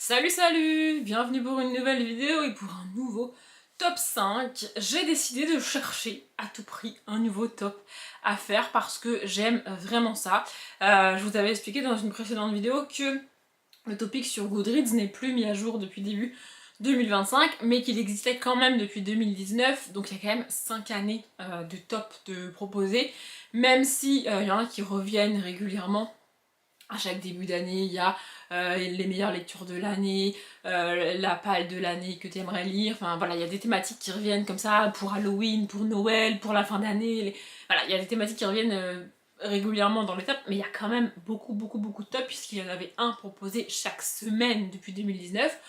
Salut, bienvenue pour une nouvelle vidéo et pour un nouveau top 5. J'ai décidé de chercher à tout prix un nouveau top à faire parce que j'aime vraiment ça. Je vous avais expliqué dans une précédente vidéo que le topic sur Goodreads n'est plus mis à jour depuis début 2025, mais qu'il existait quand même depuis 2019, donc il y a quand même 5 années de top de proposer, même si y en a qui reviennent régulièrement. À chaque début d'année, il y a les meilleures lectures de l'année, la palle de l'année que tu aimerais lire. Enfin voilà, il y a des thématiques qui reviennent comme ça pour Halloween, pour Noël, pour la fin d'année. Voilà, il y a des thématiques qui reviennent régulièrement dans les tops, mais il y a quand même beaucoup de tops puisqu'il y en avait un proposé chaque semaine depuis 2019.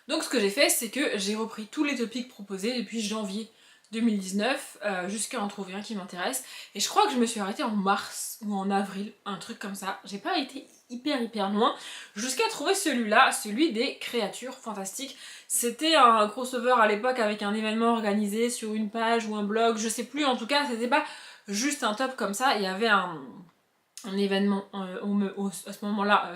Donc ce que j'ai fait, c'est que j'ai repris tous les topics proposés depuis janvier 2019 jusqu'à en trouver un qui m'intéresse. Et je crois que je me suis arrêtée en mars ou en avril, un truc comme ça. J'ai pas été hyper loin jusqu'à trouver celui-là, celui des créatures fantastiques. C'était un crossover à l'époque avec un événement organisé sur une page ou un blog, je sais plus, en tout cas c'était pas juste un top comme ça, il y avait un événement à ce moment-là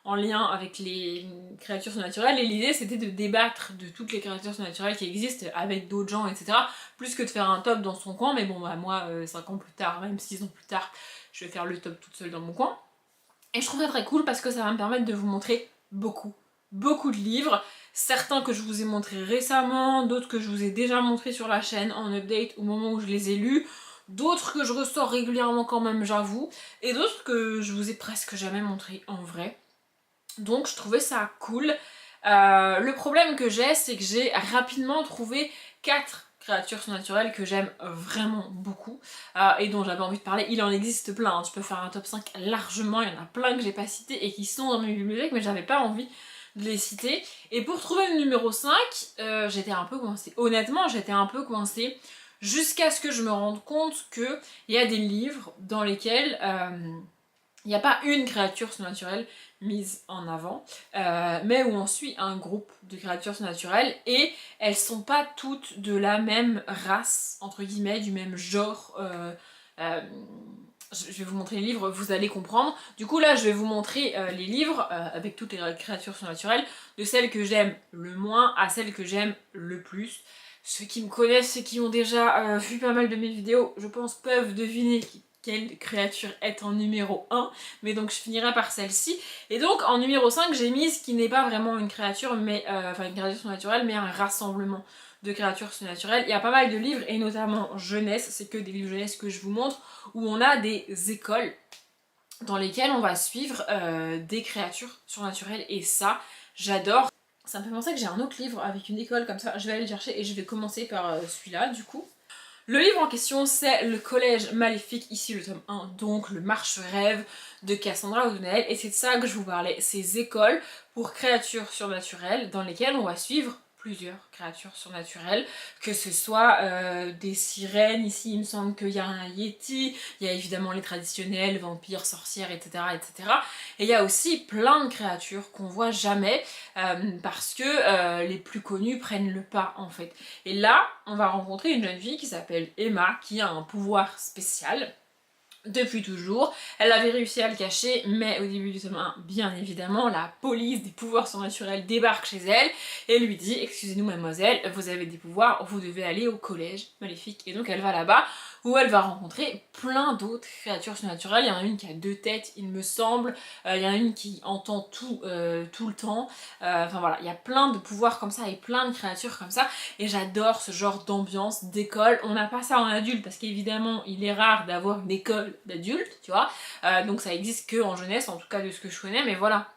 en lien avec les créatures surnaturelles, et l'idée c'était de débattre de toutes les créatures surnaturelles qui existent avec d'autres gens, etc. Plus que de faire un top dans son coin, mais bon bah moi 5 ans plus tard, même 6 ans plus tard, je vais faire le top toute seule dans mon coin. Et je trouve ça très cool parce que ça va me permettre de vous montrer beaucoup de livres, certains que je vous ai montrés récemment, d'autres que je vous ai déjà montrés sur la chaîne en update au moment où je les ai lus, d'autres que je ressors régulièrement quand même j'avoue, et d'autres que je vous ai presque jamais montrés en vrai. Donc je trouvais ça cool. Le problème que j'ai, c'est que j'ai rapidement trouvé 4 créatures surnaturelles que j'aime vraiment beaucoup et dont j'avais envie de parler. Il en existe plein, hein. Tu peux faire un top 5 largement, il y en a plein que j'ai pas cités et qui sont dans mes bibliothèques, mais j'avais pas envie de les citer. Et pour trouver le numéro 5, j'étais un peu coincée. Honnêtement, j'étais un peu coincée jusqu'à ce que je me rende compte qu'il y a des livres dans lesquels il n'y a pas une créature surnaturelle mise en avant, mais où on suit un groupe de créatures surnaturelles et elles sont pas toutes de la même race, entre guillemets, du même genre. Je vais vous montrer les livres, vous allez comprendre. Du coup là je vais vous montrer les livres avec toutes les créatures surnaturelles, de celles que j'aime le moins à celles que j'aime le plus. Ceux qui me connaissent, ceux qui ont déjà vu pas mal de mes vidéos, je pense peuvent deviner quelle créature est en numéro 1, mais donc je finirai par celle-ci. Et donc en numéro 5, j'ai mis ce qui n'est pas vraiment une créature, mais enfin une créature surnaturelle, mais un rassemblement de créatures surnaturelles. Il y a pas mal de livres, et notamment jeunesse, c'est que des livres jeunesse que je vous montre, où on a des écoles dans lesquelles on va suivre des créatures surnaturelles, et ça, j'adore. Ça me fait penser que j'ai un autre livre avec une école comme ça, je vais aller le chercher et je vais commencer par celui-là du coup. Le livre en question, c'est Le Collège Maléfique, ici le tome 1, donc le marche-rêve de Cassandra O'Donnell, et c'est de ça que je vous parlais, ces écoles pour créatures surnaturelles dans lesquelles on va suivre plusieurs créatures surnaturelles, que ce soit des sirènes, ici il me semble qu'il y a un yeti, il y a évidemment les traditionnels, vampires, sorcières, etc. Et il y a aussi plein de créatures qu'on voit jamais, parce que les plus connues prennent le pas en fait. Et là, on va rencontrer une jeune fille qui s'appelle Emma, qui a un pouvoir spécial depuis toujours. Elle avait réussi à le cacher, mais au début du tome 1, bien évidemment, la police des pouvoirs surnaturels débarque chez elle et lui dit « Excusez-nous mademoiselle, vous avez des pouvoirs, vous devez aller au collège maléfique ». Et donc elle va là-bas, où elle va rencontrer plein d'autres créatures surnaturelles. Il y en a une qui a 2 têtes, il me semble. Il y en a une qui entend tout le temps. Enfin voilà, il y a plein de pouvoirs comme ça et plein de créatures comme ça. Et j'adore ce genre d'ambiance, d'école. On n'a pas ça en adulte parce qu'évidemment, il est rare d'avoir une école d'adultes, tu vois. Donc ça existe que en jeunesse, en tout cas de ce que je connais. Mais voilà,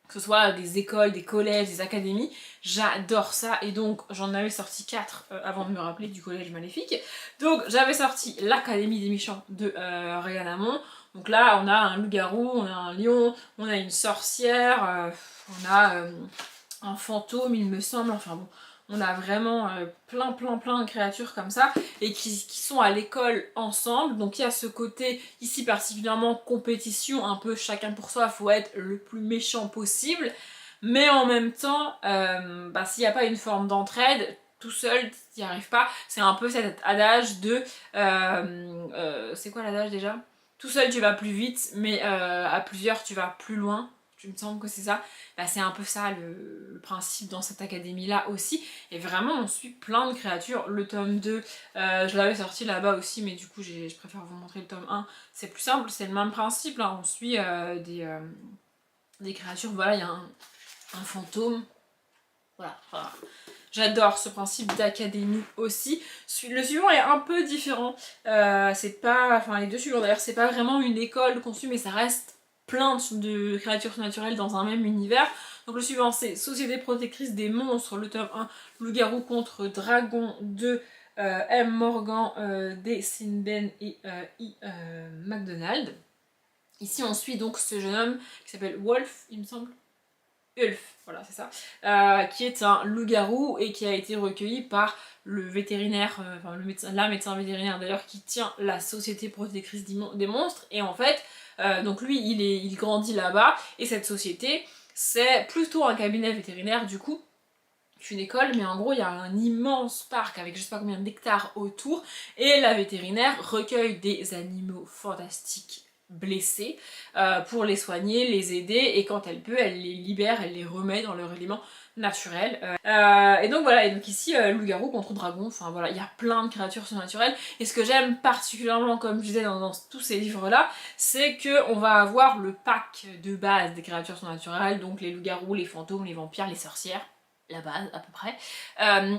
que ce soit des écoles, des collèges, des académies, j'adore ça, et donc j'en avais sorti 4 avant de me rappeler du collège maléfique. Donc j'avais sorti l'Académie des méchants de Ryan Amon. Donc là on a un loup-garou, on a un lion, on a une sorcière, on a un fantôme il me semble, enfin bon, on a vraiment plein de créatures comme ça, et qui sont à l'école ensemble. Donc il y a ce côté ici particulièrement compétition, un peu chacun pour soi, faut être le plus méchant possible, mais en même temps, s'il n'y a pas une forme d'entraide, tout seul, tu n'y arrives pas. C'est un peu cet adage de... c'est quoi l'adage déjà? Tout seul tu vas plus vite, mais à plusieurs tu vas plus loin. il me semble que c'est ça, bah, c'est un peu ça le principe dans cette académie là aussi, et vraiment on suit plein de créatures. Le tome 2, je l'avais sorti là-bas aussi, mais du coup je préfère vous montrer le tome 1, c'est plus simple, c'est le même principe, là on suit des créatures, voilà, il y a un fantôme, voilà, enfin, j'adore ce principe d'académie aussi. Le suivant est un peu différent, c'est pas, enfin les deux suivants d'ailleurs, c'est pas vraiment une école qu'on suit, mais ça reste plein de créatures surnaturelles dans un même univers. Donc le suivant c'est Société protectrice des monstres, le tome 1, Loup-garou contre dragon 2, M. Morgan, D. Sinben et I. MacDonald. Ici on suit donc ce jeune homme qui s'appelle Wolf, il me semble. Ulf, voilà c'est ça, qui est un loup-garou et qui a été recueilli par le vétérinaire, enfin la médecin vétérinaire d'ailleurs qui tient la société protectrice des monstres, et en fait, donc lui il grandit là-bas, et cette société c'est plutôt un cabinet vétérinaire du coup, une école, mais en gros il y a un immense parc avec je sais pas combien d'hectares autour, et la vétérinaire recueille des animaux fantastiques blessés pour les soigner, les aider, et quand elle peut elle les libère, elle les remet dans leur élément naturel. Et donc voilà, et donc ici loup-garou contre dragon, enfin voilà, il y a plein de créatures surnaturelles, et ce que j'aime particulièrement, comme je disais dans tous ces livres là, c'est que on va avoir le pack de base des créatures surnaturelles, donc les loups-garous, les fantômes, les vampires, les sorcières, la base à peu près,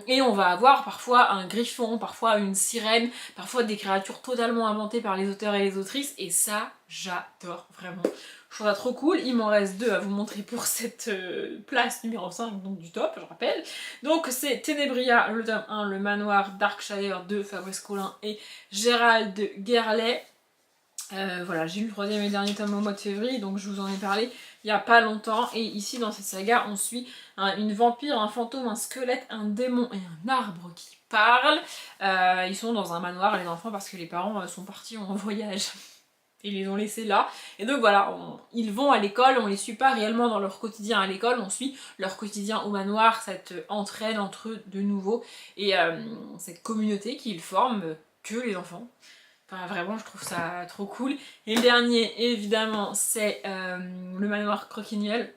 et on va avoir parfois un griffon, parfois une sirène, parfois des créatures totalement inventées par les auteurs et les autrices, et ça j'adore vraiment, je trouve ça trop cool. Il m'en reste 2 à vous montrer pour cette place numéro 5, donc du top, je rappelle. Donc c'est Ténébria, le tome 1, le manoir Darkshire de Fabrice Collin et Gérald Gerlet. Voilà, j'ai lu le 3e et dernier tome au mois de février, donc je vous en ai parlé il y a pas longtemps, et ici dans cette saga on suit une vampire, un fantôme, un squelette, un démon et un arbre qui parle. Ils sont dans un manoir les enfants parce que les parents sont partis en voyage et les ont laissés là, et donc voilà, ils vont à l'école, on les suit pas réellement dans leur quotidien à l'école, on suit leur quotidien au manoir, cette entraide entre eux de nouveau, et cette communauté qu'ils forment, que les enfants. Enfin, vraiment, je trouve ça trop cool. Et le dernier, évidemment, c'est le manoir Croquignol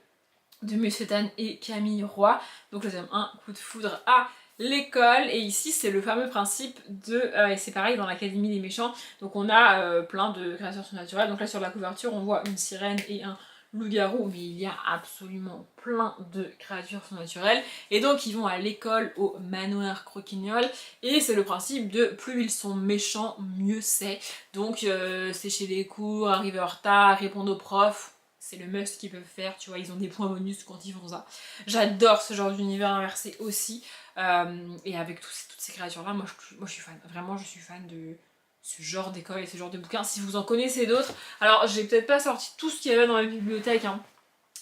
de Monsieur Tan et Camille Roy. Donc le tome 1, coup de foudre à l'école. Et ici, c'est le fameux principe de... et c'est pareil dans l'Académie des méchants. Donc on a plein de créatures surnaturelles. Donc là, sur la couverture, on voit une sirène et un loup-garou, mais il y a absolument plein de créatures surnaturelles, et donc ils vont à l'école au manoir Croquignol, et c'est le principe de plus ils sont méchants, mieux c'est. Donc sécher les cours, arriver en retard, répondre aux profs, c'est le must qu'ils peuvent faire, tu vois, ils ont des points bonus quand ils font ça. J'adore ce genre d'univers inversé aussi, et avec toutes ces créatures là, moi je suis fan, vraiment je suis fan de ce genre d'école et ce genre de bouquins. Si vous en connaissez d'autres, alors j'ai peut-être pas sorti tout ce qu'il y avait dans ma bibliothèque, hein.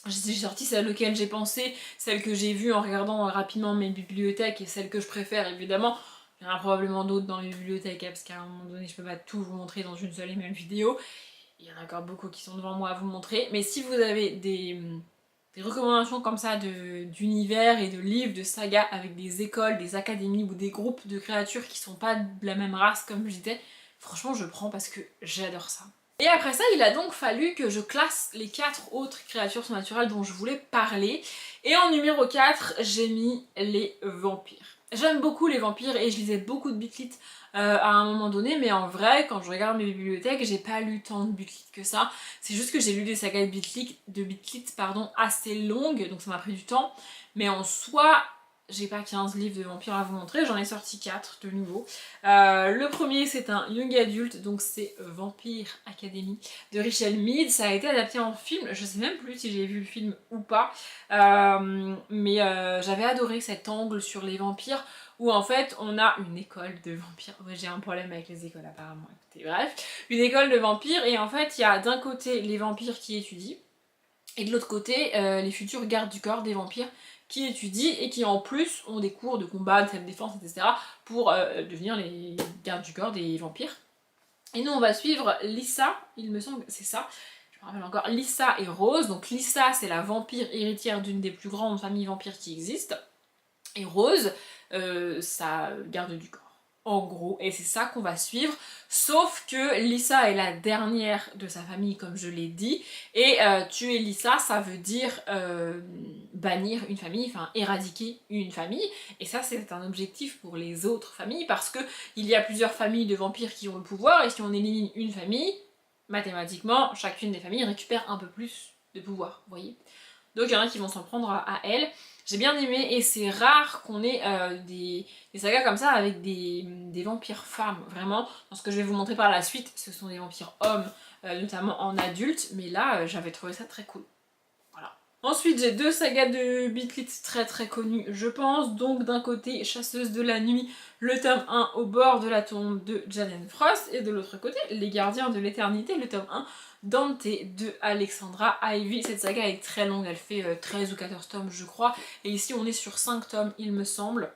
J'ai sorti celle auquel j'ai pensé, celle que j'ai vue en regardant rapidement mes bibliothèques, et celle que je préfère évidemment. Il y en a probablement d'autres dans mes bibliothèques, hein, parce qu'à un moment donné je peux pas tout vous montrer dans une seule et même vidéo. Il y en a encore beaucoup qui sont devant moi à vous montrer, mais si vous avez des recommandations comme ça d'univers et de livres, de sagas avec des écoles, des académies ou des groupes de créatures qui sont pas de la même race comme je disais, franchement je prends parce que j'adore ça. Et après ça, il a donc fallu que je classe les 4 autres créatures surnaturelles dont je voulais parler. Et en numéro 4, j'ai mis les vampires. J'aime beaucoup les vampires et je lisais beaucoup de Bitlit à un moment donné, mais en vrai, quand je regarde mes bibliothèques, j'ai pas lu tant de Bitlit que ça. C'est juste que j'ai lu des sagas de Bitlit, assez longues, donc ça m'a pris du temps. Mais en soi, j'ai pas 15 livres de vampires à vous montrer, j'en ai sorti 4 de nouveau. Le premier c'est un young adult, donc c'est Vampire Academy de Richelle Mead. Ça a été adapté en film, je sais même plus si j'ai vu le film ou pas, mais j'avais adoré cet angle sur les vampires où en fait on a une école de vampires. Ouais, j'ai un problème avec les écoles apparemment, écoutez, bref. Une école de vampires, et en fait il y a d'un côté les vampires qui étudient, et de l'autre côté les futurs gardes du corps des vampires qui étudient et qui en plus ont des cours de combat, de self-défense, etc. pour devenir les gardes du corps des vampires. Et nous on va suivre Lisa, il me semble que c'est ça, je me rappelle encore, Lisa et Rose. Donc Lisa c'est la vampire héritière d'une des plus grandes familles vampires qui existent, et Rose, sa garde du corps. en gros, et c'est ça qu'on va suivre, sauf que Lisa est la dernière de sa famille, comme je l'ai dit, et tuer Lisa, ça veut dire bannir une famille, enfin éradiquer une famille, et ça c'est un objectif pour les autres familles, parce que il y a plusieurs familles de vampires qui ont le pouvoir, et si on élimine une famille, mathématiquement, chacune des familles récupère un peu plus de pouvoir, vous voyez. Donc il y en a qui vont s'en prendre à elle. J'ai bien aimé, et c'est rare qu'on ait des sagas comme ça avec des vampires femmes, vraiment. Dans ce que je vais vous montrer par la suite, ce sont des vampires hommes, notamment en adulte, mais là, j'avais trouvé ça très cool. Voilà. Ensuite, j'ai 2 sagas de Beat Lit très connues, je pense. Donc d'un côté, Chasseuse de la nuit, le tome 1 au bord de la tombe de Jaden Frost, et de l'autre côté, Les gardiens de l'éternité, le tome 1, Dante de Alexandra Ivy. Cette saga est très longue, elle fait 13 ou 14 tomes je crois, et ici on est sur 5 tomes il me semble,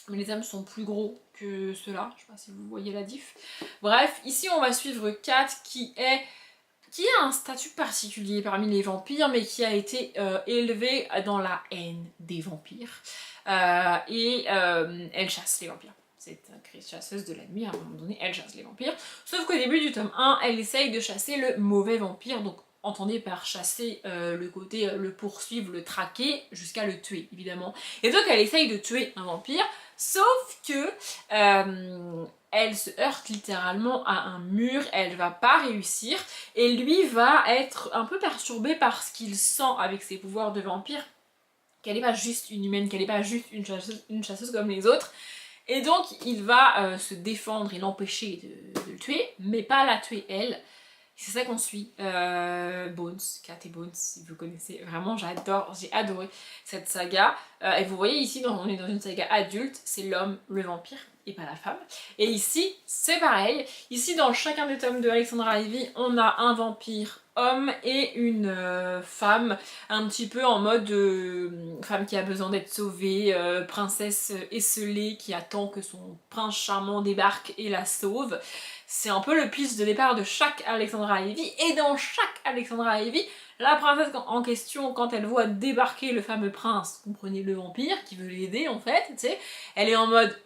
mais les tomes sont plus gros que ceux-là, je sais pas si vous voyez la diff. Bref, ici on va suivre Kat qui a un statut particulier parmi les vampires, mais qui a été élevée dans la haine des vampires, elle chasse les vampires. C'est une chasseuse de la nuit, à un moment donné, elle chasse les vampires. Sauf qu'au début du tome 1, elle essaye de chasser le mauvais vampire, donc entendez par chasser le côté le poursuivre, le traquer, jusqu'à le tuer, évidemment. Et donc elle essaye de tuer un vampire, sauf que elle se heurte littéralement à un mur, elle va pas réussir, et lui va être un peu perturbé par ce qu'il sent avec ses pouvoirs de vampire, qu'elle n'est pas juste une humaine, qu'elle n'est pas juste une chasseuse comme les autres. Et donc il va se défendre et l'empêcher de le tuer, mais pas la tuer elle. C'est ça qu'on suit. Bones, Kat et Bones, si vous connaissez. Vraiment, j'adore, j'ai adoré cette saga. Et vous voyez ici, on est dans une saga adulte, c'est l'homme, le vampire, et pas la femme. Et ici, c'est pareil. Ici, dans chacun des tomes de Alexandra Ivy, on a un vampire homme et une femme, un petit peu en mode femme qui a besoin d'être sauvée, princesse esselée qui attend que son prince charmant débarque et la sauve. C'est un peu le pitch de départ de chaque Alexandra Ivy, et dans chaque Alexandra Ivy, la princesse en question, quand elle voit débarquer le fameux prince, comprenez le vampire, qui veut l'aider en fait, tu sais, elle est en mode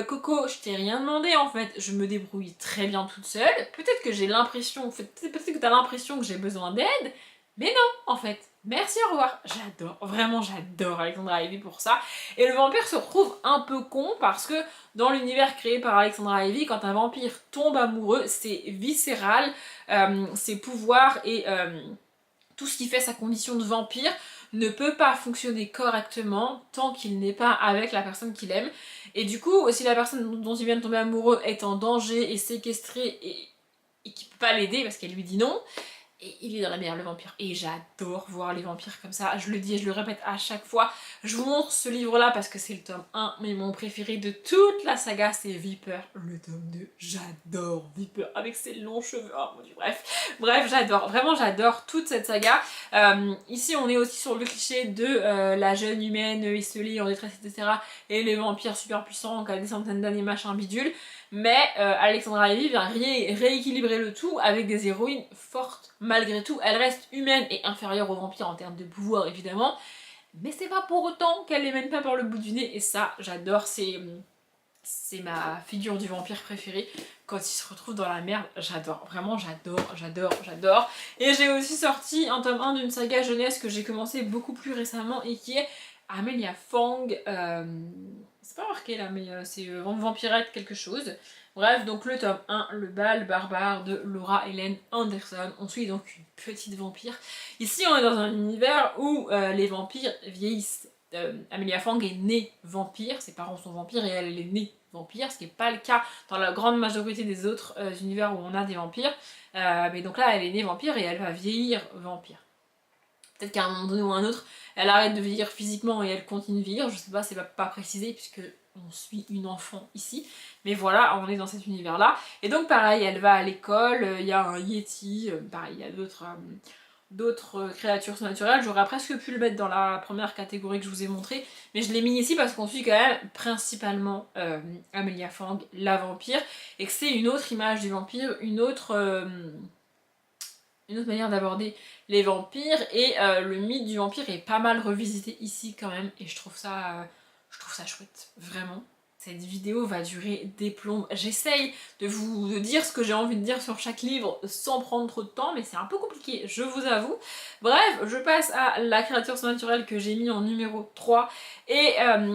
Coco, je t'ai rien demandé en fait, je me débrouille très bien toute seule, peut-être que j'ai l'impression, peut-être que t'as l'impression que j'ai besoin d'aide, mais non en fait. Merci, au revoir. J'adore, vraiment j'adore Alexandra Ivy pour ça. Et le vampire se retrouve un peu con parce que dans l'univers créé par Alexandra Ivy, quand un vampire tombe amoureux, c'est viscéral, ses pouvoirs et tout ce qui fait sa condition de vampire ne peut pas fonctionner correctement tant qu'il n'est pas avec la personne qu'il aime. Et du coup, si la personne dont il vient de tomber amoureux est en danger et séquestrée et qui peut pas l'aider parce qu'elle lui dit non, et il est dans la mer, le vampire. Et j'adore voir les vampires comme ça. Je le dis et je le répète à chaque fois. Je vous montre ce livre-là parce que c'est le tome 1, mais mon préféré de toute la saga, c'est Viper, le tome 2. J'adore Viper avec ses longs cheveux. Oh mon dieu, bref, j'adore. Vraiment, j'adore toute cette saga. Ici, on est aussi sur le cliché de la jeune humaine esselée, en détresse, etc. Et les vampires super puissants qui a des centaines d'années, machin bidule. Mais Alexandra Ivy vient rééquilibrer le tout avec des héroïnes fortes malgré tout. Elle reste humaine et inférieure aux vampires en termes de pouvoir évidemment, mais c'est pas pour autant qu'elle les mène pas par le bout du nez, et ça j'adore, c'est ma figure du vampire préférée. Quand il se retrouve dans la merde, j'adore, vraiment j'adore. Et j'ai aussi sorti un tome 1 d'une saga jeunesse que j'ai commencé beaucoup plus récemment et qui est Amelia Fong, c'est pas marqué là, mais c'est Vampirette quelque chose. Bref, donc le tome 1, Le bal barbare de Laura Helen Anderson. On suit donc une petite vampire. Ici, on est dans un univers où les vampires vieillissent. Amelia Fong est née vampire, ses parents sont vampires et elle est née vampire, ce qui n'est pas le cas dans la grande majorité des autres univers où on a des vampires. Mais donc là, elle est née vampire et elle va vieillir vampire. Peut-être qu'à un moment donné ou un autre, elle arrête de vieillir physiquement et elle continue de vieillir, je sais pas, c'est pas précisé puisque on suit une enfant ici, mais voilà, on est dans cet univers là. Et donc pareil, elle va à l'école, il y a un Yeti, pareil, il y a d'autres créatures surnaturelles. J'aurais presque pu le mettre dans la première catégorie que je vous ai montrée, mais je l'ai mis ici parce qu'on suit quand même principalement Amelia Fong, la vampire, et que c'est une autre image du vampire, une autre manière d'aborder les vampires, et le mythe du vampire est pas mal revisité ici quand même, et je trouve ça chouette, vraiment. cette vidéo va durer des plombes. J'essaye de vous dire ce que j'ai envie de dire sur chaque livre sans prendre trop de temps, mais c'est un peu compliqué, je vous avoue. Bref, je passe à la créature surnaturelle que j'ai mis en numéro 3. Et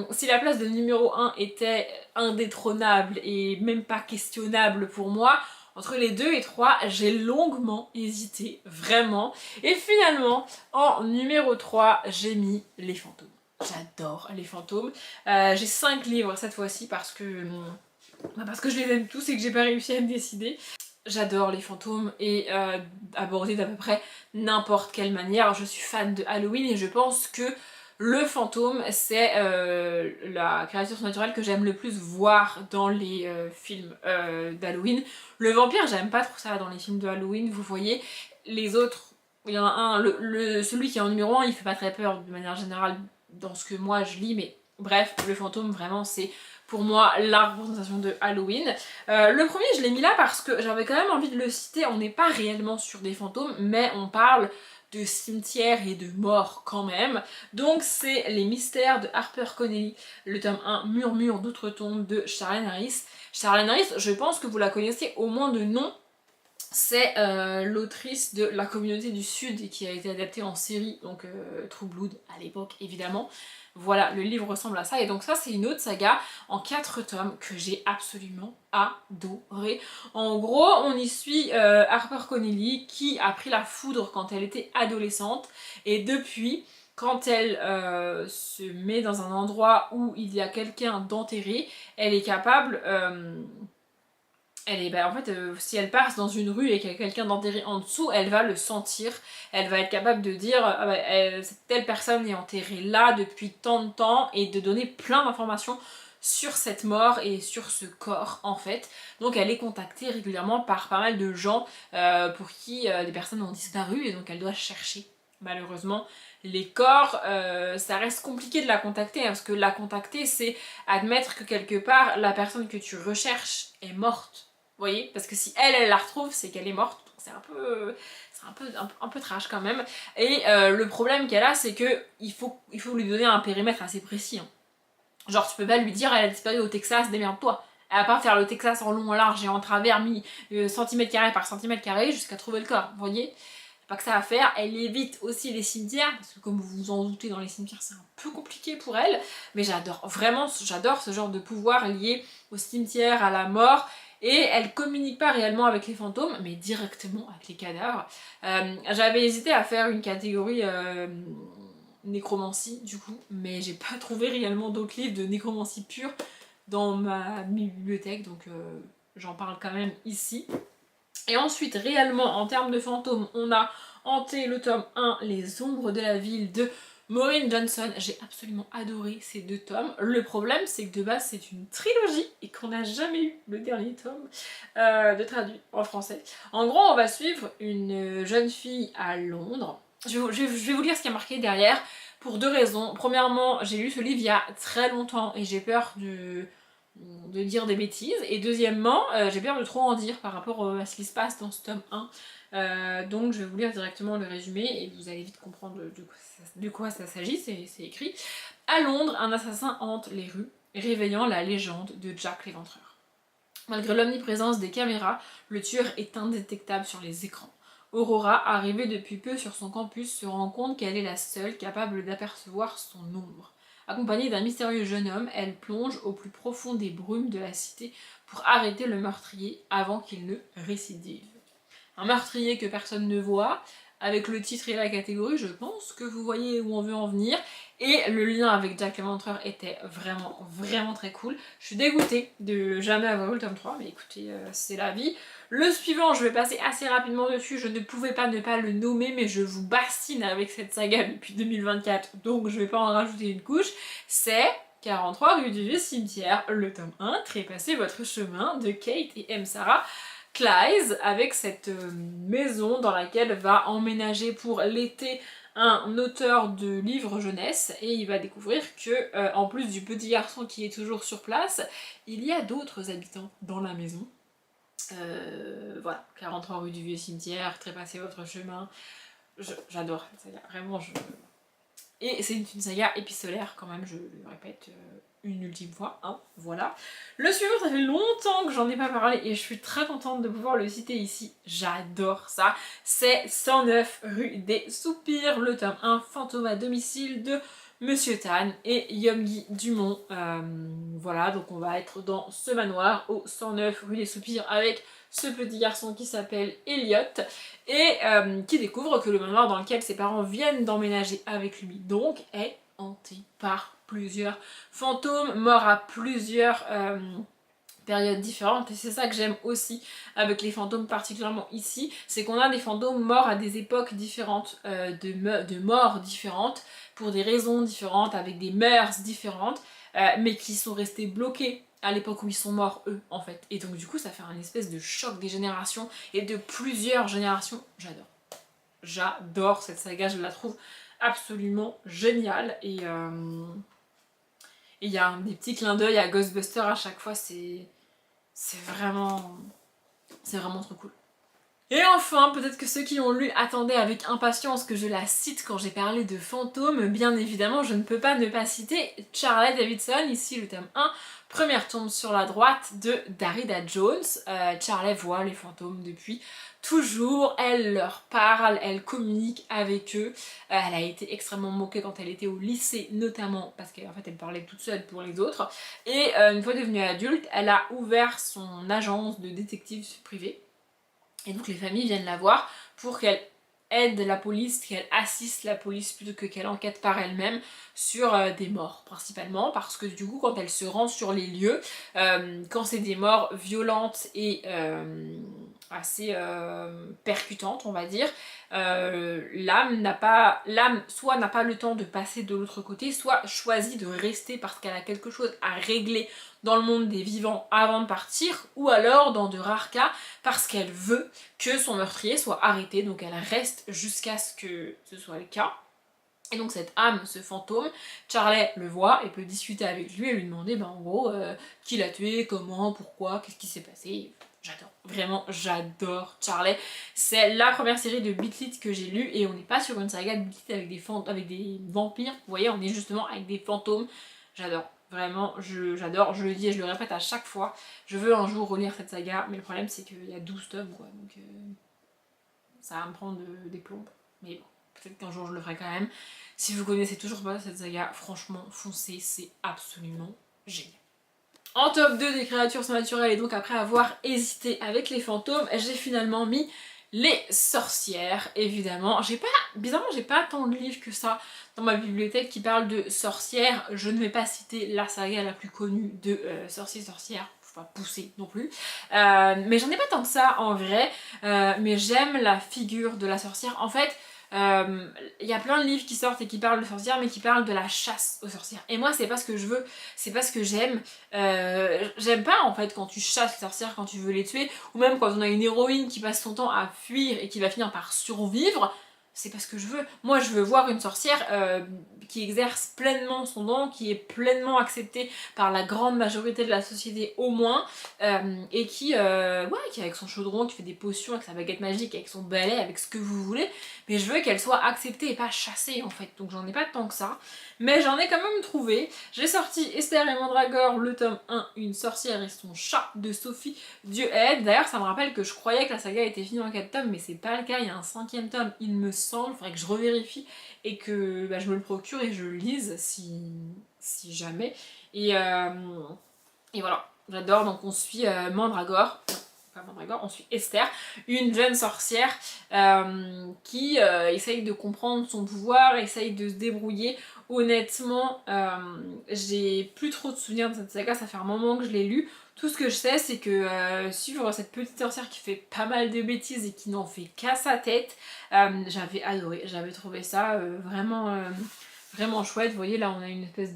si la place de numéro 1 était indétrônable et même pas questionnable pour moi, entre les 2 et 3, j'ai longuement hésité, vraiment. Et finalement, en numéro 3, j'ai mis les fantômes. J'adore les fantômes. J'ai 5 livres cette fois-ci parce que je les aime tous et que j'ai pas réussi à me décider. J'adore les fantômes et abordés d'à peu près n'importe quelle manière. Je suis fan de Halloween et je pense que le fantôme, c'est la créature surnaturelle que j'aime le plus voir dans les films d'Halloween. Le vampire, j'aime pas trop ça dans les films de Halloween, vous voyez. Les autres, il y en a un, celui qui est en numéro 1, il fait pas très peur de manière générale dans ce que moi je lis, mais bref, le fantôme, vraiment, c'est pour moi la représentation de Halloween. Le premier, je l'ai mis là parce que j'avais quand même envie de le citer. On n'est pas réellement sur des fantômes, mais on parle de cimetière et de mort quand même. Donc c'est Les Mystères de Harper Connelly, le tome 1, Murmure d'outre-tombe de Charlène Harris. Charlène Harris, je pense que vous la connaissez au moins de nom. C'est l'autrice de La Communauté du Sud qui a été adaptée en série, donc True Blood à l'époque évidemment. Voilà, le livre ressemble à ça, et donc ça c'est une autre saga en 4 tomes que j'ai absolument adoré. En gros, on y suit Harper Connelly qui a pris la foudre quand elle était adolescente, et depuis, quand elle se met dans un endroit où il y a quelqu'un d'enterré, elle est capable... en fait, si elle passe dans une rue et qu'il y a quelqu'un d'enterré en dessous, elle va le sentir, elle va être capable de dire ah bah, telle personne est enterrée là depuis tant de temps, et de donner plein d'informations sur cette mort et sur ce corps en fait. Donc elle est contactée régulièrement par pas mal de gens pour qui des personnes ont disparu, et donc elle doit chercher. Malheureusement, les corps, ça reste compliqué de la contacter, hein, parce que la contacter, c'est admettre que quelque part, la personne que tu recherches est morte. Vous voyez, parce que si elle la retrouve, c'est qu'elle est morte. C'est un peu trash quand même. Et le problème qu'elle a, c'est que il faut lui donner un périmètre assez précis. Hein. Genre, tu peux pas lui dire elle a disparu au Texas, démerde-toi. Elle va pas faire le Texas en long, en large et en travers, mis centimètre carré par centimètre carré jusqu'à trouver le corps. Vous voyez, c'est pas que ça à faire. Elle évite aussi les cimetières, parce que comme vous vous en doutez, dans les cimetières, c'est un peu compliqué pour elle. Mais j'adore, vraiment, j'adore ce genre de pouvoir lié au cimetière, à la mort. Et elle communique pas réellement avec les fantômes, mais directement avec les cadavres. J'avais hésité à faire une catégorie nécromancie du coup, mais j'ai pas trouvé réellement d'autres livres de nécromancie pure dans ma bibliothèque, donc j'en parle quand même ici. Et ensuite, réellement, en termes de fantômes, on a hanté le tome 1, Les Ombres de la Ville de Maureen Johnson. J'ai absolument adoré ces 2 tomes. Le problème, c'est que de base, c'est une trilogie et qu'on n'a jamais eu le dernier tome de traduit en français. En gros, on va suivre une jeune fille à Londres. Je vais vous lire ce qui a marqué derrière pour 2 raisons. Premièrement, j'ai lu ce livre il y a très longtemps et j'ai peur de dire des bêtises, et deuxièmement j'ai peur de trop en dire par rapport à ce qui se passe dans ce tome 1, donc je vais vous lire directement le résumé et vous allez vite comprendre de quoi ça s'agit. C'est écrit: à Londres, un assassin hante les rues, réveillant la légende de Jack l'Éventreur. Malgré l'omniprésence des caméras, le tueur est indétectable sur les écrans. Aurora, arrivée depuis peu sur son campus, se rend compte qu'elle est la seule capable d'apercevoir son ombre. Accompagnée d'un mystérieux jeune homme, elle plonge au plus profond des brumes de la cité pour arrêter le meurtrier avant qu'il ne récidive. Un meurtrier que personne ne voit. Avec le titre et la catégorie, je pense que vous voyez où on veut en venir. Et le lien avec Jack l'Éventreur était vraiment très cool. Je suis dégoûtée de jamais avoir eu le tome 3, mais écoutez, c'est la vie. Le suivant, je vais passer assez rapidement dessus, je ne pouvais pas ne pas le nommer, mais je vous bassine avec cette saga depuis 2024, donc je vais pas en rajouter une couche. C'est 43 rue du Vieux Cimetière, le tome 1, Trépassez votre chemin, de Kate et M. Sarah Clise, avec cette maison dans laquelle va emménager pour l'été un auteur de livres jeunesse, et il va découvrir que, en plus du petit garçon qui est toujours sur place, il y a d'autres habitants dans la maison. Voilà, 43 rue du Vieux Cimetière, Trépassez votre chemin, j'adore, vraiment et c'est une saga épistolaire quand même, je le répète une ultime fois, hein, voilà. Le suivant, ça fait longtemps que j'en ai pas parlé et je suis très contente de pouvoir le citer ici, j'adore ça. C'est 109 rue des Soupirs, le tome 1, Fantôme à domicile de Monsieur Tan et Yomi Dumont. Voilà, donc on va être dans ce manoir au 109 rue des Soupirs avec ce petit garçon qui s'appelle Elliot et qui découvre que le manoir dans lequel ses parents viennent d'emménager avec lui donc est hanté par plusieurs fantômes, morts à plusieurs périodes différentes, et c'est ça que j'aime aussi avec les fantômes, particulièrement ici, c'est qu'on a des fantômes morts à des époques différentes, de morts différentes, pour des raisons différentes, avec des mœurs différentes, mais qui sont restés bloqués à l'époque où ils sont morts eux en fait. Et donc du coup ça fait un espèce de choc des générations et de plusieurs générations. J'adore. J'adore cette saga, je la trouve absolument géniale et il y a des petits clins d'œil à Ghostbusters à chaque fois, c'est vraiment trop cool. Et enfin, peut-être que ceux qui ont lu attendaient avec impatience que je la cite quand j'ai parlé de fantômes, bien évidemment je ne peux pas ne pas citer Charlotte Davidson, ici le tome 1, première tombe sur la droite de Darida Jones. Charlotte voit les fantômes depuis toujours, elle leur parle, elle communique avec eux. Elle a été extrêmement moquée quand elle était au lycée notamment parce qu'en fait elle parlait toute seule pour les autres. Et une fois devenue adulte, elle a ouvert son agence de détective privée. Et donc les familles viennent la voir pour qu'elle aide la police, qu'elle assiste la police plutôt que qu'elle enquête par elle-même sur des morts principalement, parce que du coup quand elle se rend sur les lieux, quand c'est des morts violentes et assez percutantes on va dire, l'âme soit n'a pas le temps de passer de l'autre côté, soit choisit de rester parce qu'elle a quelque chose à régler dans le monde des vivants avant de partir, ou alors dans de rares cas parce qu'elle veut que son meurtrier soit arrêté, donc elle reste jusqu'à ce que ce soit le cas. Et donc cette âme, ce fantôme, Charlie le voit et peut discuter avec lui et lui demander en gros qui l'a tué, comment, pourquoi, qu'est-ce qui s'est passé. J'adore, vraiment j'adore Charlie. C'est la première série de Beat que j'ai lue et on n'est pas sur une saga de Beat avec des vampires, vous voyez, on est justement avec des fantômes. J'adore, vraiment j'adore, je le dis et je le répète à chaque fois, je veux un jour relire cette saga, mais le problème c'est qu'il y a 12 tomes quoi, donc ça va me prendre des plombes, mais bon. Peut-être qu'un jour je le ferai quand même. Si vous connaissez toujours pas cette saga, franchement, foncez, c'est absolument génial. En top 2 des créatures surnaturelles, et donc après avoir hésité avec les fantômes, j'ai finalement mis les sorcières, évidemment. Bizarrement, j'ai pas tant de livres que ça dans ma bibliothèque qui parlent de sorcières. Je ne vais pas citer la saga la plus connue de sorcières, faut pas pousser non plus. Mais j'en ai pas tant que ça en vrai. Mais j'aime la figure de la sorcière. En fait, il y a plein de livres qui sortent et qui parlent de sorcières mais qui parlent de la chasse aux sorcières et moi c'est pas ce que je veux, c'est pas ce que j'aime. J'aime pas en fait quand tu chasses les sorcières, quand tu veux les tuer, ou même quand on a une héroïne qui passe son temps à fuir et qui va finir par survivre. C'est pas ce que je veux. Moi je veux voir une sorcière qui exerce pleinement son don, qui est pleinement acceptée par la grande majorité de la société au moins, et qui avec son chaudron, qui fait des potions, avec sa baguette magique, avec son balai, avec ce que vous voulez, mais je veux qu'elle soit acceptée et pas chassée en fait, donc j'en ai pas tant que ça, mais j'en ai quand même trouvé. J'ai sorti Esther et Mandragore, le tome 1, Une sorcière et son chat de Sophie Dieuaide. D'ailleurs ça me rappelle que je croyais que la saga était finie en 4 tomes, mais c'est pas le cas, il y a un 5e tome il me semble, il faudrait que je revérifie et que je me le procure et je le lise si jamais. Et voilà, j'adore. Donc on suit Mandragore, pas Mandragore, on suit Esther, une jeune sorcière qui essaye de comprendre son pouvoir, essaye de se débrouiller. Honnêtement, j'ai plus trop de souvenirs de cette saga, ça fait un moment que je l'ai lu. Tout ce que je sais, c'est que suivre cette petite sorcière qui fait pas mal de bêtises et qui n'en fait qu'à sa tête, j'avais adoré, j'avais trouvé ça vraiment chouette. Vous voyez, là on a une espèce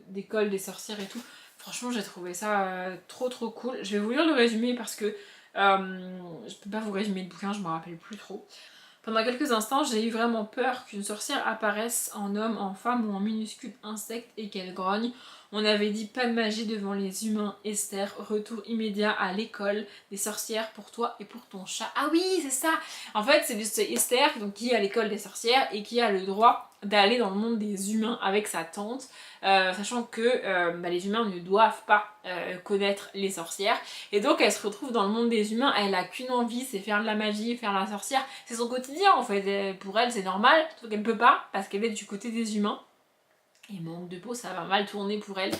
d'école des sorcières et tout. Franchement, j'ai trouvé ça trop cool. Je vais vous lire le résumé parce que je peux pas vous résumer le bouquin, je me rappelle plus trop. Pendant quelques instants, j'ai eu vraiment peur qu'une sorcière apparaisse en homme, en femme ou en minuscule insecte et qu'elle grogne. On avait dit pas de magie devant les humains, Esther, retour immédiat à l'école des sorcières pour toi et pour ton chat. Ah oui, c'est ça. En fait, c'est Esther donc, qui est à l'école des sorcières et qui a le droit d'aller dans le monde des humains avec sa tante, sachant que les humains ne doivent pas connaître les sorcières. Et donc elle se retrouve dans le monde des humains, elle a qu'une envie, c'est faire de la magie, faire la sorcière. C'est son quotidien en fait, pour elle c'est normal, sauf qu'elle peut pas parce qu'elle est du côté des humains. Et manque de peau, ça va mal tourner pour elle.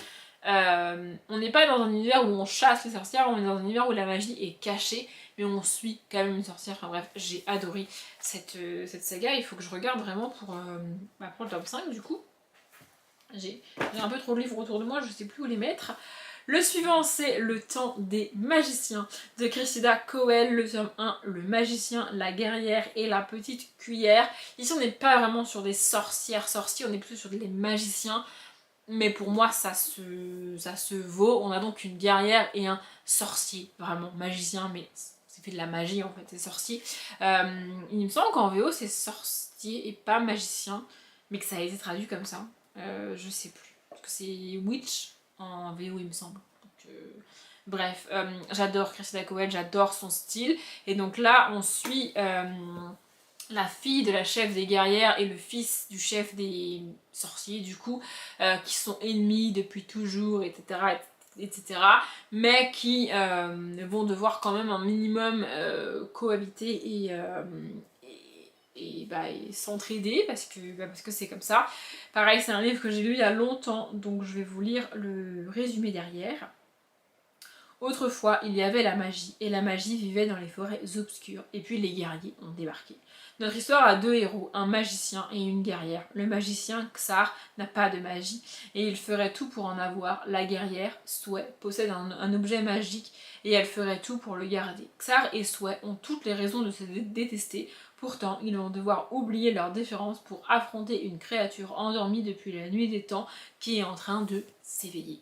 On n'est pas dans un univers où on chasse les sorcières, on est dans un univers où la magie est cachée, mais on suit quand même une sorcière. Enfin bref, j'ai adoré cette saga. Il faut que je regarde vraiment pour le top 5 du coup. J'ai un peu trop de livres autour de moi, je sais plus où les mettre. Le suivant, c'est Le Temps des Magiciens de Cressida Cowell, le tome 1, Le Magicien, la Guerrière et la Petite Cuillère. Ici, on n'est pas vraiment sur des sorcières, on est plutôt sur des magiciens. Mais pour moi, ça se vaut. On a donc une guerrière et un sorcier, vraiment magicien, mais c'est fait de la magie en fait, c'est sorcier. Il me semble qu'en VO, c'est sorcier et pas magicien, mais que ça a été traduit comme ça. Je sais plus. Parce que c'est Witch en VO, il me semble. Donc, bref, j'adore Cressida Cowell, j'adore son style. Et donc là, on suit la fille de la chef des guerrières et le fils du chef des sorciers, du coup, qui sont ennemis depuis toujours, etc. etc. mais qui vont devoir quand même un minimum cohabiter et s'entraider parce que c'est comme ça. Pareil, c'est un livre que j'ai lu il y a longtemps, donc je vais vous lire le résumé derrière. Autrefois, il y avait la magie, et la magie vivait dans les forêts obscures, et puis les guerriers ont débarqué. Notre histoire a deux héros, un magicien et une guerrière. Le magicien, Xar, n'a pas de magie, et il ferait tout pour en avoir. La guerrière, Souhait, possède un objet magique, et elle ferait tout pour le garder. Xar et Souhait ont toutes les raisons de se détester, pourtant ils vont devoir oublier leur différence pour affronter une créature endormie depuis la nuit des temps, qui est en train de s'éveiller.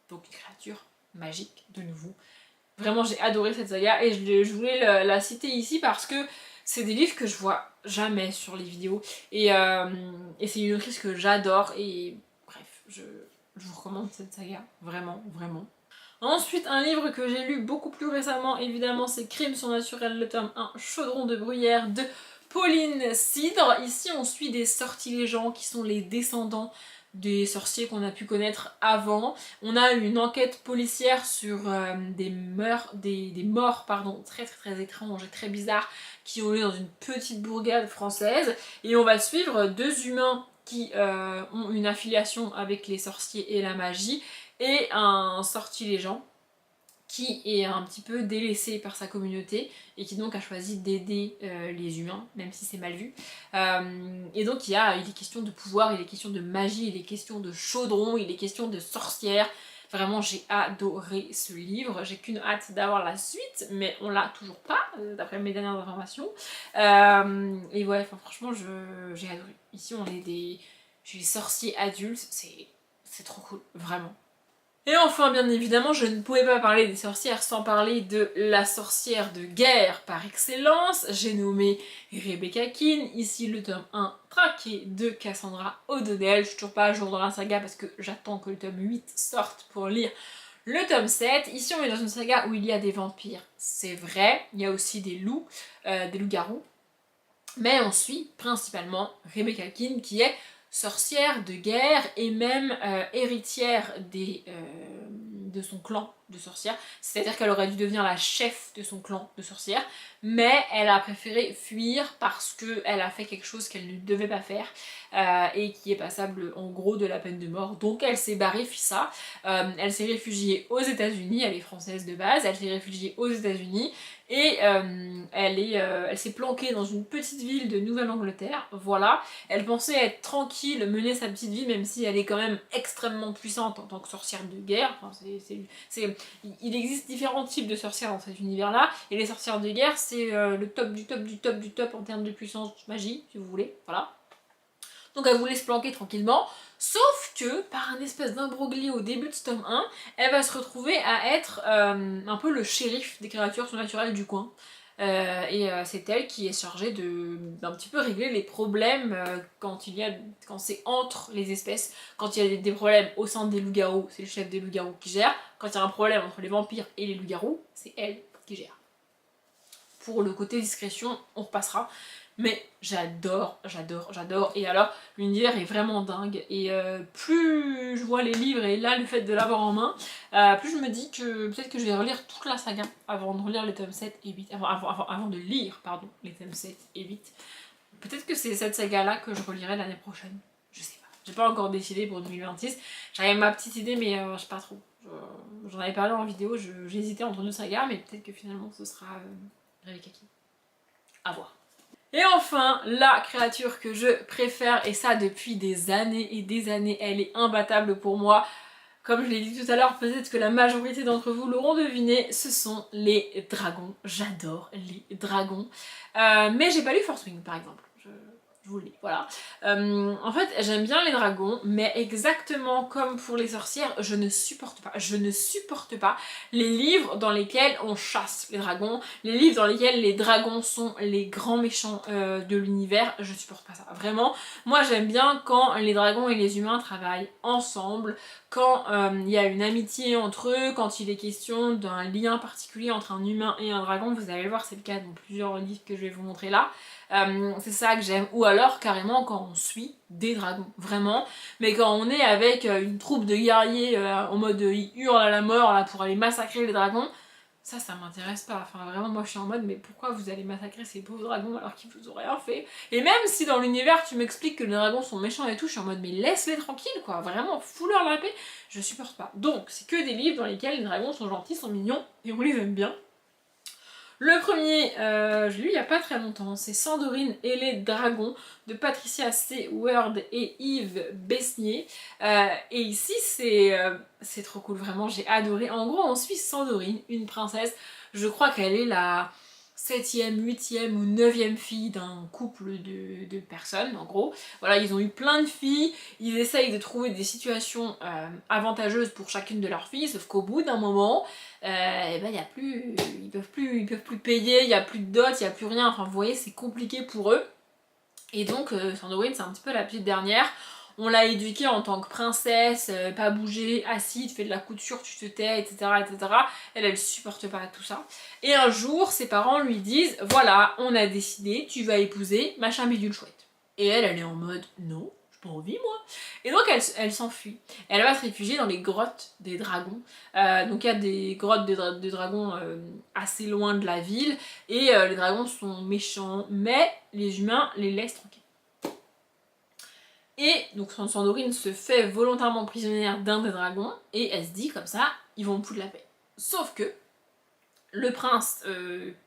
Donc une créature magique de nouveau. Vraiment j'ai adoré cette saga et je voulais la citer ici parce que c'est des livres que je vois jamais sur les vidéos et c'est une autrice que j'adore et bref, je vous recommande cette saga, vraiment, vraiment. Ensuite, un livre que j'ai lu beaucoup plus récemment, évidemment, c'est Crimes surnaturels, le tome 1, Chaudron de bruyère de Pauline Cidre. Ici, on suit des sortilèges qui sont les descendants des sorciers qu'on a pu connaître avant. On a une enquête policière sur des morts très très très étranges et très bizarres qui ont lieu dans une petite bourgade française. Et on va suivre deux humains qui ont une affiliation avec les sorciers et la magie et un sortilège qui est un petit peu délaissé par sa communauté et qui donc a choisi d'aider les humains, même si c'est mal vu. Et donc il est question de pouvoir, il est question de magie, il est question de chaudron, il est question de sorcières. Vraiment j'ai adoré ce livre, j'ai qu'une hâte d'avoir la suite, mais on l'a toujours pas, d'après mes dernières informations. Et ouais, franchement j'ai adoré. Ici on est des sorciers adultes, c'est trop cool, vraiment. Et enfin, bien évidemment, je ne pouvais pas parler des sorcières sans parler de la sorcière de guerre par excellence. J'ai nommé Rebecca Keane, ici le tome 1 traqué de Cassandra O'Donnell. Je suis toujours pas à jour dans la saga parce que j'attends que le tome 8 sorte pour lire le tome 7. Ici, on est dans une saga où il y a des vampires, c'est vrai. Il y a aussi des loups, des loups-garous. Mais on suit principalement Rebecca Keane qui est sorcière de guerre et même héritière de son clan de sorcières. C'est-à-dire qu'elle aurait dû devenir la chef de son clan de sorcières, mais elle a préféré fuir parce qu'elle a fait quelque chose qu'elle ne devait pas faire et qui est passable en gros de la peine de mort. Donc elle s'est barrée, fit ça. Elle s'est réfugiée aux États-Unis, elle est française de base, elle s'est réfugiée aux États-Unis et elle s'est planquée dans une petite ville de Nouvelle-Angleterre, voilà. Elle pensait être tranquille, mener sa petite vie, même si elle est quand même extrêmement puissante en tant que sorcière de guerre. Enfin, il existe différents types de sorcières dans cet univers-là, et les sorcières de guerre, c'est le top du top du top du top en termes de puissance magie, si vous voulez, voilà. Donc elle voulait se planquer tranquillement, sauf que par un espèce d'imbroglio au début de ce tome 1, elle va se retrouver à être un peu le shérif des créatures surnaturelles du coin. C'est elle qui est chargée d'un petit peu régler les problèmes quand c'est entre les espèces. Quand il y a des problèmes au sein des loups-garous, c'est le chef des loups-garous qui gère. Quand il y a un problème entre les vampires et les loups-garous, c'est elle qui gère. Pour le côté discrétion, on repassera. Mais j'adore. Et alors, l'univers est vraiment dingue. Et plus je vois les livres, et là, le fait de l'avoir en main, plus je me dis que peut-être que je vais relire toute la saga avant de relire les tomes 7 et 8. Avant de lire, pardon, les tomes 7 et 8. Peut-être que c'est cette saga-là que je relirai l'année prochaine. Je sais pas. J'ai pas encore décidé pour 2026. J'avais ma petite idée, mais je sais pas trop. J'en avais parlé en vidéo, j'hésitais entre deux sagas, mais peut-être que finalement ce sera Rebecca King. À voir. Et enfin, la créature que je préfère, et ça depuis des années et des années, elle est imbattable pour moi. Comme je l'ai dit tout à l'heure, peut-être que la majorité d'entre vous l'auront deviné, ce sont les dragons. J'adore les dragons. Mais j'ai pas lu Force Wing par exemple. Je vous le dis, voilà. En fait, j'aime bien les dragons, mais exactement comme pour les sorcières, je ne supporte pas les livres dans lesquels on chasse les dragons, les livres dans lesquels les dragons sont les grands méchants de l'univers, je supporte pas ça. Vraiment, moi j'aime bien quand les dragons et les humains travaillent ensemble, quand il y a une amitié entre eux, quand il est question d'un lien particulier entre un humain et un dragon, vous allez le voir, c'est le cas dans plusieurs livres que je vais vous montrer là. C'est ça que j'aime, ou alors carrément quand on suit des dragons, vraiment, mais quand on est avec une troupe de guerriers en mode ils hurlent à la mort là, pour aller massacrer les dragons, ça m'intéresse pas, enfin vraiment moi je suis en mode mais pourquoi vous allez massacrer ces pauvres dragons alors qu'ils vous ont rien fait? Et même si dans l'univers tu m'expliques que les dragons sont méchants et tout, je suis en mode mais laisse-les tranquilles quoi, vraiment fous-leur la paix, je supporte pas. Donc c'est que des livres dans lesquels les dragons sont gentils, sont mignons et on les aime bien. Le premier, je l'ai lu il n'y a pas très longtemps, c'est Sandorine et les dragons de Patricia C. Ward et Yves Besnier. Et ici, c'est trop cool, vraiment, j'ai adoré. En gros, on suit Sandorine, une princesse. Je crois qu'elle est la 7e, 8e ou 9e fille d'un couple de personnes, en gros. Voilà, ils ont eu plein de filles, ils essayent de trouver des situations avantageuses pour chacune de leurs filles, sauf qu'au bout d'un moment, et ben, y a plus, ils peuvent plus payer, il n'y a plus de dot, il n'y a plus rien, enfin vous voyez, c'est compliqué pour eux. Et donc, Sandorine, c'est un petit peu la petite dernière. On l'a éduquée en tant que princesse, pas bouger, assise, fais de la couture, tu te tais, etc. etc. Elle supporte pas tout ça. Et un jour, ses parents lui disent, voilà, on a décidé, tu vas épouser machin bidule chouette. Et elle est en mode, non, j'ai pas envie moi. Et donc elle s'enfuit. Elle va se réfugier dans les grottes des dragons. Donc il y a des grottes de dragons assez loin de la ville. Et les dragons sont méchants, mais les humains les laissent tranquilles. Et donc Sandorine se fait volontairement prisonnière d'un des dragons et elle se dit comme ça, ils vont me foutre la paix. Sauf que le prince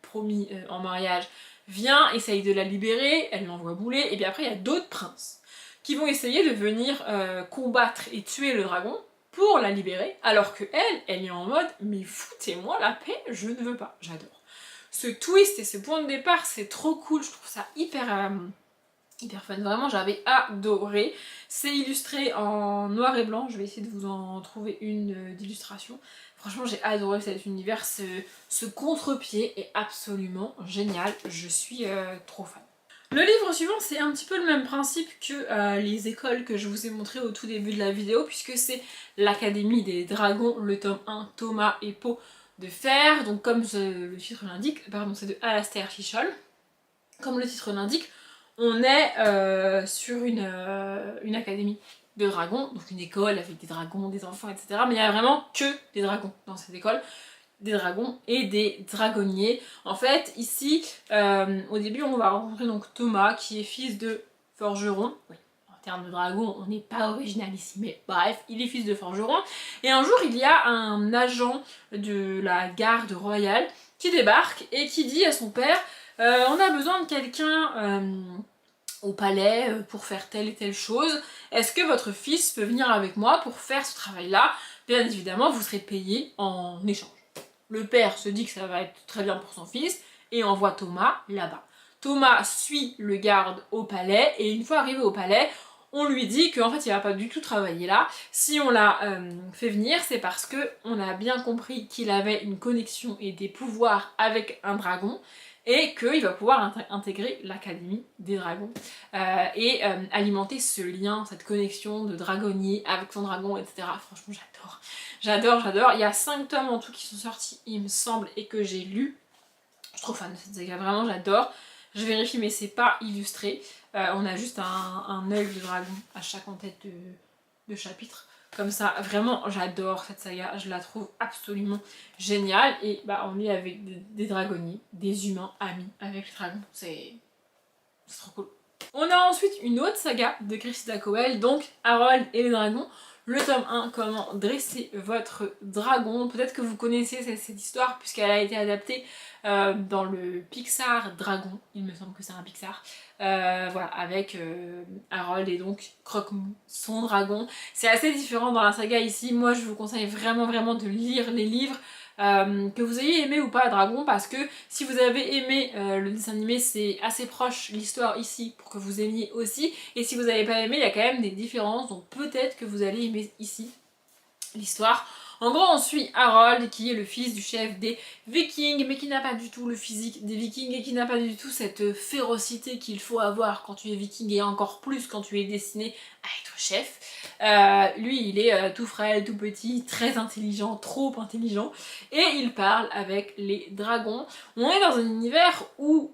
promis en mariage vient, essaye de la libérer, elle l'envoie bouler, et bien après il y a d'autres princes qui vont essayer de venir combattre et tuer le dragon pour la libérer, alors que elle est en mode mais foutez-moi la paix, je ne veux pas. J'adore. Ce twist et ce point de départ, c'est trop cool, je trouve ça hyper fun, vraiment j'avais adoré. C'est illustré en noir et blanc, je vais essayer de vous en trouver une d'illustration. Franchement j'ai adoré cet univers, ce contre-pied est absolument génial, je suis trop fan. Le livre suivant c'est un petit peu le même principe que les écoles que je vous ai montré au tout début de la vidéo, puisque c'est l'Académie des Dragons, le tome 1, Thomas et Peau de Fer. Donc comme le titre l'indique, pardon, c'est de Alastair Fischl. Comme le titre l'indique, on est sur une académie de dragons, donc une école avec des dragons, des enfants, etc. Mais il n'y a vraiment que des dragons dans cette école, des dragons et des dragonniers. En fait, ici, au début, on va rencontrer donc Thomas, qui est fils de forgeron. Oui, en termes de dragon, on n'est pas original ici, mais bref, il est fils de forgeron. Et un jour, il y a un agent de la garde royale qui débarque et qui dit à son père: on a besoin de quelqu'un au palais pour faire telle et telle chose. Est-ce que votre fils peut venir avec moi pour faire ce travail-là? Bien évidemment, vous serez payé en échange. Le père se dit que ça va être très bien pour son fils et envoie Thomas là-bas. Thomas suit le garde au palais et une fois arrivé au palais, on lui dit qu'en fait il va pas du tout travailler là. Si on l'a fait venir, c'est parce que on a bien compris qu'il avait une connexion et des pouvoirs avec un dragon, et qu'il va pouvoir intégrer l'Académie des Dragons et alimenter ce lien, cette connexion de dragonnier avec son dragon, etc. Franchement, j'adore. J'adore, j'adore. Il y a 5 tomes en tout qui sont sortis, il me semble, et que j'ai lu. Je suis trop fan de cette saga, vraiment j'adore. Je vérifie, mais c'est pas illustré. On a juste un œil de dragon à chaque en-tête de chapitre. Comme ça, vraiment j'adore cette saga, je la trouve absolument géniale. Et bah on est avec des dragonniers, des humains amis avec les dragons, c'est trop cool. On a ensuite une autre saga de Cressida Cowell, donc Harold et les dragons. Le tome 1, comment dresser votre dragon. Peut-être que vous connaissez cette histoire puisqu'elle a été adaptée dans le Pixar Dragon, il me semble que c'est un Pixar. Voilà, avec Harold et donc Croque-Mou, son dragon. C'est assez différent dans la saga ici. Moi je vous conseille vraiment de lire les livres. Que vous ayez aimé ou pas Dragon, parce que si vous avez aimé le dessin animé, c'est assez proche l'histoire ici pour que vous aimiez aussi, et si vous n'avez pas aimé, il y a quand même des différences, donc peut-être que vous allez aimer ici l'histoire. En gros, on suit Harold qui est le fils du chef des Vikings, mais qui n'a pas du tout le physique des Vikings et qui n'a pas du tout cette férocité qu'il faut avoir quand tu es Viking, et encore plus quand tu es destiné à être chef. Lui, il est tout frêle, tout petit, très intelligent, trop intelligent, et il parle avec les dragons. On est dans un univers où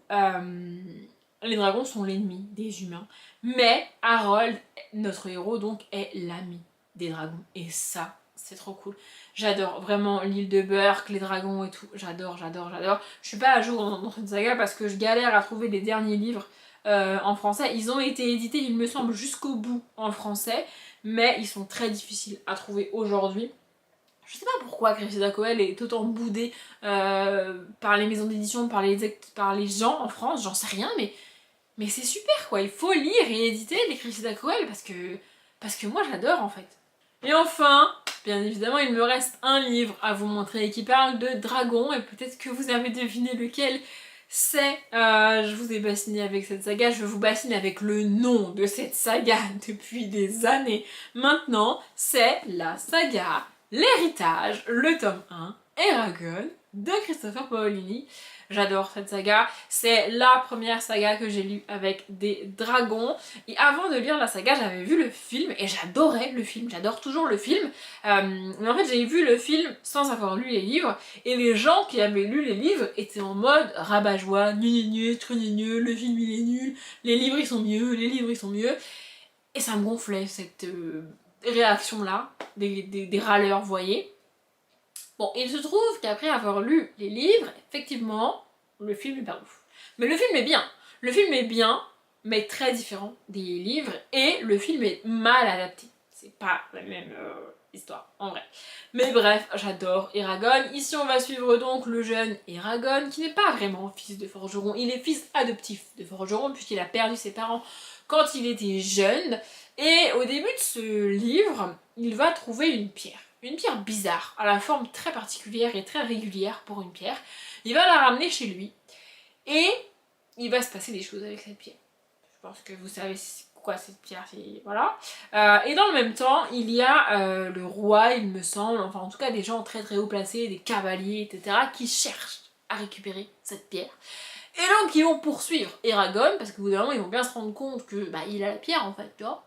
les dragons sont l'ennemi des humains, mais Harold, notre héros donc, est l'ami des dragons, et ça, c'est trop cool. J'adore vraiment l'île de Burke, les dragons et tout, j'adore. Je suis pas à jour dans cette saga parce que je galère à trouver les derniers livres en français. Ils ont été édités, il me semble, jusqu'au bout en français, mais ils sont très difficiles à trouver aujourd'hui. Je sais pas pourquoi Cressida Cowell est autant boudée par les maisons d'édition, par les gens en France, j'en sais rien, mais c'est super quoi, il faut lire et éditer les Cressida Cowell parce que moi j'adore en fait. Et enfin, bien évidemment, il me reste un livre à vous montrer qui parle de dragons, et peut-être que vous avez deviné lequel c'est. Je vous ai bassiné avec cette saga, je vous bassine avec le nom de cette saga depuis des années. Maintenant, c'est la saga L'Héritage, le tome 1, Eragon, de Christopher Paolini. J'adore cette saga, c'est la première saga que j'ai lue avec des dragons, et avant de lire la saga j'avais vu le film et j'adorais le film, j'adore toujours le film, mais en fait j'ai vu le film sans avoir lu les livres, et les gens qui avaient lu les livres étaient en mode rabat-joie, gnu, trop gnu, le film il est nul, les livres ils sont mieux, et ça me gonflait cette réaction là, des râleurs, vous voyez. Bon, il se trouve qu'après avoir lu les livres, effectivement, le film est pas ouf. Mais le film est bien. Le film est bien, mais très différent des livres, et le film est mal adapté. C'est pas la même histoire, en vrai. Mais bref, j'adore Eragon. Ici, on va suivre donc le jeune Eragon, qui n'est pas vraiment fils de forgeron. Il est fils adoptif de forgeron, puisqu'il a perdu ses parents quand il était jeune. Et au début de ce livre, il va trouver une pierre. Une pierre bizarre, à la forme très particulière et très régulière pour une pierre. Il va la ramener chez lui et il va se passer des choses avec cette pierre. Je pense que vous savez quoi cette pierre, voilà. Et dans le même temps, il y a le roi, il me semble, enfin en tout cas des gens très haut placés, des cavaliers, etc. qui cherchent à récupérer cette pierre. Et donc ils vont poursuivre Eragon, parce qu'au bout d'un moment ils vont bien se rendre compte que bah, il a la pierre en fait, tu vois.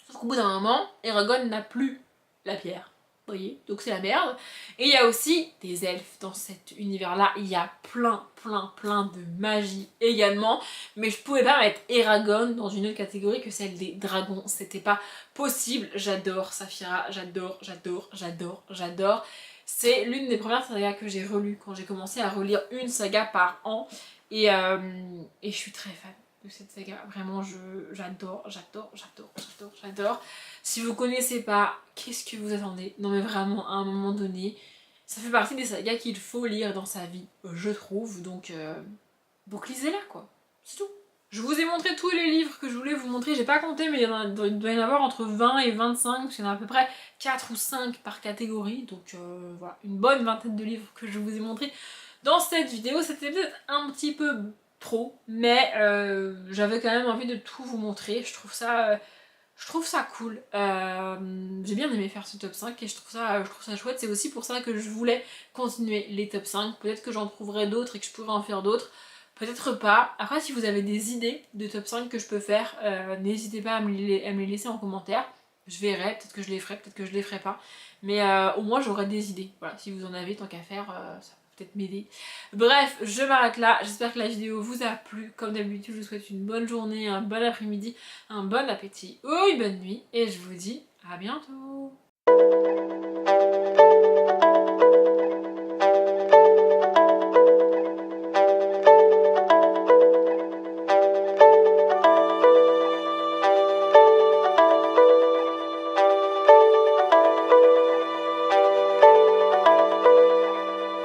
Sauf qu'au bout d'un moment, Eragon n'a plus la pierre. Vous voyez, donc c'est la merde. Et il y a aussi des elfes dans cet univers-là. Il y a plein de magie également. Mais je pouvais pas mettre Eragon dans une autre catégorie que celle des dragons. C'était pas possible. J'adore Saphira, j'adore. C'est l'une des premières sagas que j'ai relues quand j'ai commencé à relire une saga par an. Et je suis très fan de cette saga. Vraiment, j'adore. Si vous connaissez pas, qu'est-ce que vous attendez? Non mais vraiment, à un moment donné, ça fait partie des sagas qu'il faut lire dans sa vie, je trouve. Donc lisez-la quoi, c'est tout. Je vous ai montré tous les livres que je voulais vous montrer, j'ai pas compté mais il doit y en avoir entre 20 et 25, parce qu'il y en a à peu près 4 ou 5 par catégorie. Donc voilà, une bonne vingtaine de livres que je vous ai montré dans cette vidéo. C'était peut-être un petit peu trop, mais j'avais quand même envie de tout vous montrer. Je trouve ça cool. J'ai bien aimé faire ce top 5 et je trouve ça chouette. C'est aussi pour ça que je voulais continuer les top 5. Peut-être que j'en trouverai d'autres et que je pourrais en faire d'autres. peut-être pas. Après si vous avez des idées de top 5 que je peux faire, n'hésitez pas à me les laisser en commentaire. Je verrai, peut-être que je les ferai, peut-être que je les ferai pas. Mais au moins j'aurai des idées. Voilà, si vous en avez tant qu'à faire, ça peut peut-être m'aider. Bref, je m'arrête là. J'espère que la vidéo vous a plu. Comme d'habitude, je vous souhaite une bonne journée, un bon après-midi, un bon appétit ou une bonne nuit. Et je vous dis à bientôt.